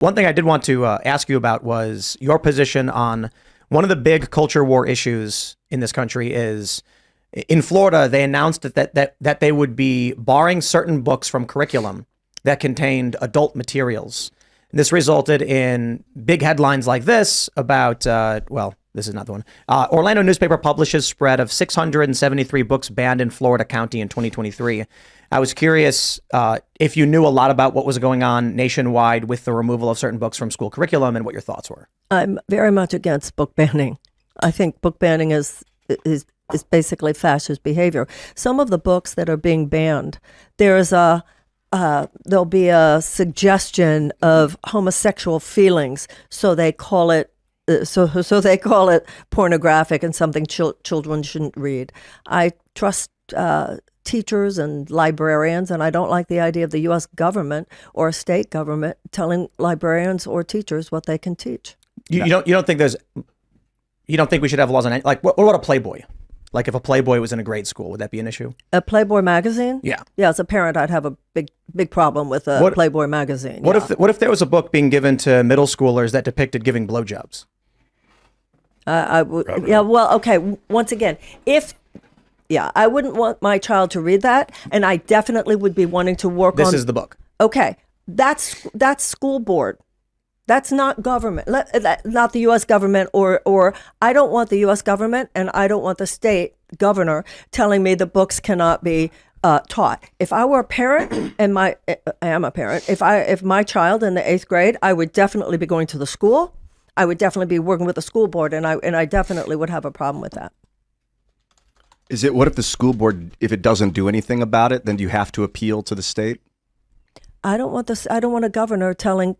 One thing I did want to ask you about was your position on one of the big culture war issues in this country is in Florida, they announced that they would be barring certain books from curriculum that contained adult materials. This resulted in big headlines like this about, this is not the one. Orlando newspaper publishes spread of 673 books banned in Florida County in 2023. I was curious if you knew a lot about what was going on nationwide with the removal of certain books from school curriculum and what your thoughts were. I'm very much against book banning. I think book banning is basically fascist behavior. Some of the books that are being banned, there'll be a suggestion of homosexual feelings, so they call it they call it pornographic and something children shouldn't read. I trust teachers and librarians, and I don't like the idea of the U.S. government or a state government telling librarians or teachers what they can teach. You don't think we should have laws on like what about a Playboy? Like if a Playboy was in a grade school, would that be an issue? A Playboy magazine? Yeah. Yeah, as a parent, I'd have a big problem with a Playboy magazine. What if there was a book being given to middle schoolers that depicted giving blowjobs? I would. Yeah. Well, okay. Once again, I wouldn't want my child to read that, and I definitely would be wanting to work on. This is the book. Okay, that's school board. That's not government, not the U.S. government, or I don't want the U.S. government and I don't want the state governor telling me the books cannot be taught. If I were a parent, and I am a parent, if my child in the 8th grade, I would definitely be going to the school. I would definitely be working with the school board, and I definitely would have a problem with that. What if the school board, if it doesn't do anything about it, then do you have to appeal to the state? I don't want a governor telling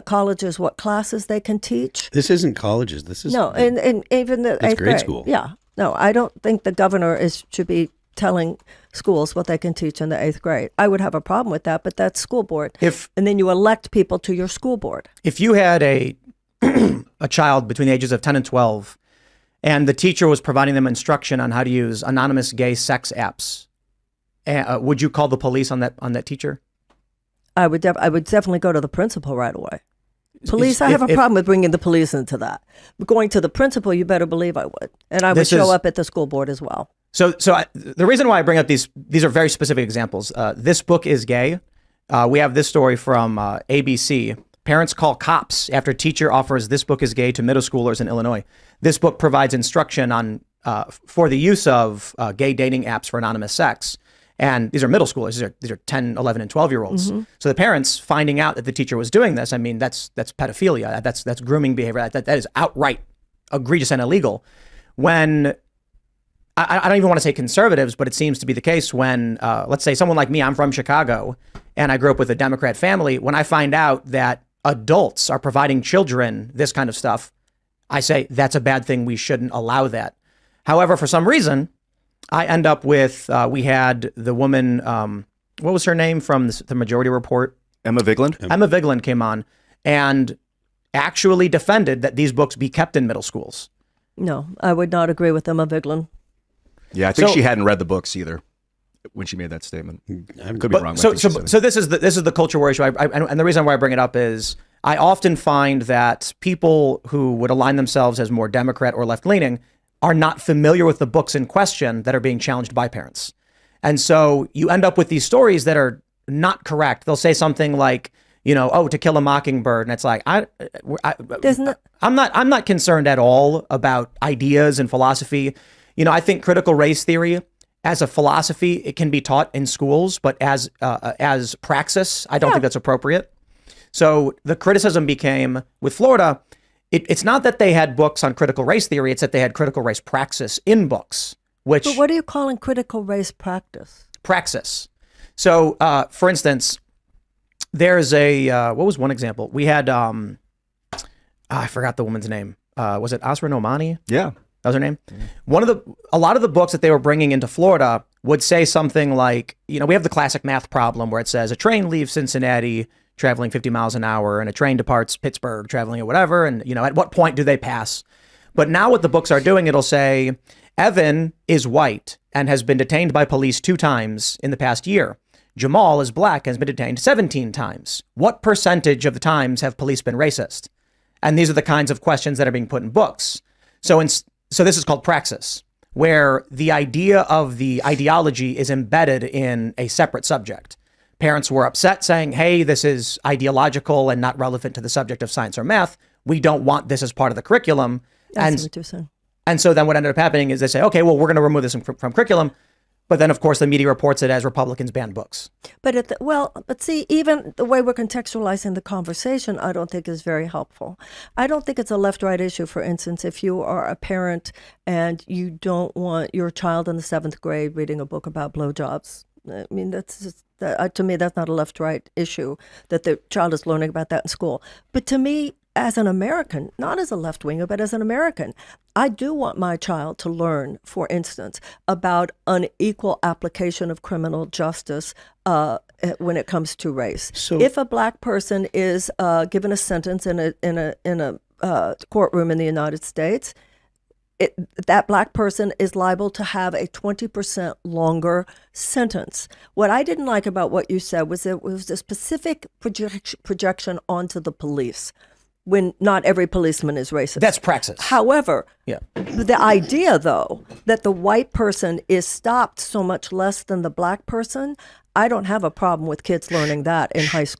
colleges what classes they can teach. This isn't colleges. This is and even the 8th grade school. Yeah, no, I don't think the governor should be telling schools what they can teach in the 8th grade. I would have a problem with that, but that's school board. And then you elect people to your school board. If you had a child between the ages of 10 and 12, and the teacher was providing them instruction on how to use anonymous gay sex apps, would you call the police on that teacher? I would definitely go to the principal right away. Police, I have a problem with bringing the police into that. Going to the principal, you better believe I would. And I would show up at the school board as well. So the reason why I bring up these are very specific examples. This book is gay. We have this story from ABC. Parents call cops after teacher offers this book is gay to middle schoolers in Illinois. This book provides instruction on for the use of gay dating apps for anonymous sex. And these are middle schoolers. These are 10, 11, and 12-year-olds. Mm-hmm. So the parents finding out that the teacher was doing this, I mean, that's pedophilia. That's grooming behavior. That is outright egregious and illegal. When I don't even want to say conservatives, but it seems to be the case when, let's say someone like me, I'm from Chicago, and I grew up with a Democrat family. When I find out that adults are providing children this kind of stuff, I say that's a bad thing. We shouldn't allow that. However, for some reason, I end up with, we had the woman, what was her name from the Majority Report? Emma Vigeland? Emma Vigeland came on and actually defended that these books be kept in middle schools. No, I would not agree with Emma Vigeland. Yeah, I think she hadn't read the books either when she made that statement. I could be wrong. So this is the culture war issue. And the reason why I bring it up is I often find that people who would align themselves as more Democrat or left-leaning are not familiar with the books in question that are being challenged by parents. And so you end up with these stories that are not correct. They'll say something like, To Kill a Mockingbird. And it's like, I'm not concerned at all about ideas and philosophy. I think critical race theory as a philosophy, it can be taught in schools, but as praxis, I don't think that's appropriate. So the criticism became with Florida, it's not that they had books on critical race theory, it's that they had critical race praxis in books. But what are you calling critical race practice? Praxis. So, for instance, there's what was one example? We had, I forgot the woman's name. Was it Asra Nomani? Yeah. That was her name? Mm-hmm. A lot of the books that they were bringing into Florida would say something like, we have the classic math problem where it says a train leaves Cincinnati traveling 50 miles an hour and a train departs Pittsburgh traveling or whatever. And, at what point do they pass? But now what the books are doing, it'll say Evan is white and has been detained by police 2 times in the past year. Jamal is black and has been detained 17 times. What percentage of the times have police been racist? And these are the kinds of questions that are being put in books. So this is called praxis, where the idea of the ideology is embedded in a separate subject. Parents were upset saying, hey, this is ideological and not relevant to the subject of science or math. We don't want this as part of the curriculum. I see what you're saying. And so then what ended up happening is they say, okay, well, we're going to remove this from curriculum. But then, of course, the media reports it as Republicans ban books. But but see, even the way we're contextualizing the conversation, I don't think is very helpful. I don't think it's a left-right issue. For instance, if you are a parent and you don't want your child in the 7th grade reading a book about blowjobs, I mean, to me, that's not a left-right issue, that the child is learning about that in school. But to me, as an American, not as a left-winger, but as an American, I do want my child to learn, for instance, about unequal application of criminal justice when it comes to race. So, if a black person is given a sentence in a courtroom in the United States, that black person is liable to have a 20% longer sentence. What I didn't like about what you said was it was a specific projection onto the police, when not every policeman is racist. that's praxis. However, Yeah. the idea, though, that the white person is stopped so much less than the black person, I don't have a problem with kids learning that in high school.